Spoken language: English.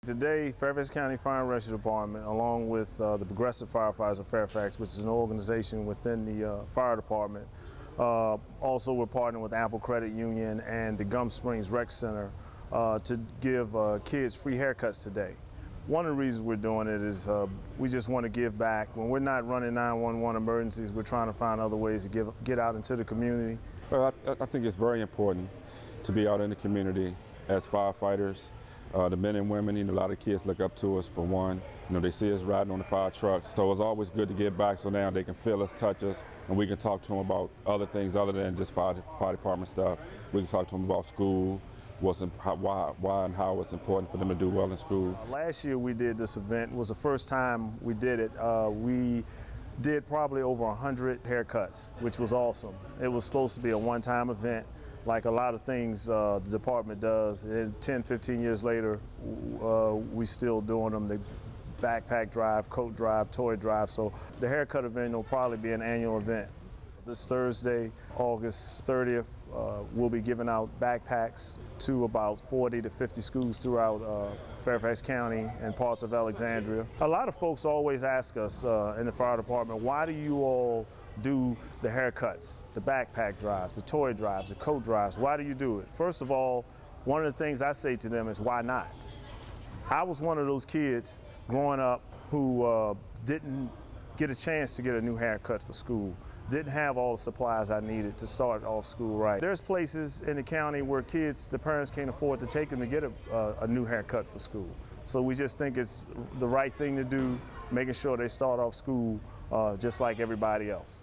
Today, Fairfax County Fire and Rescue Department, along with the Progressive Firefighters of Fairfax, which is an organization within the fire department. Also, we're partnering with Apple Credit Union and the Gum Springs Rec Center to give kids free haircuts today. One of the reasons we're doing it is we just want to give back. When we're not running 911 emergencies, we're trying to find other ways to get out into the community. Well, I think it's very important to be out in the community as firefighters. The men and women, a lot of kids look up to us for one. They see us riding on the fire trucks. So it's always good to give back so now they can feel us, touch us, and we can talk to them about other things other than just fire department stuff. We can talk to them about school, why and how it's important for them to do well in school. Last year we did this event. It was the first time we did it. We did probably over 100 haircuts, which was awesome. It was supposed to be a one-time event, like a lot of things the department does. And 10, 15 years later, we still doing them. The backpack drive, coat drive, toy drive. So the haircut event will probably be an annual event. This Thursday, August 30th, we'll be giving out backpacks to about 40 to 50 schools throughout Fairfax County and parts of Alexandria. A lot of folks always ask us in the fire department, why do you all do the haircuts, the backpack drives, the toy drives, the coat drives? Why do you do it? First of all, one of the things I say to them is, why not? I was one of those kids growing up who didn't get a chance to get a new haircut for school. Didn't have all the supplies I needed to start off school right. There's places in the county where the parents can't afford to take them to get a new haircut for school. So we just think it's the right thing to do, making sure they start off school just like everybody else.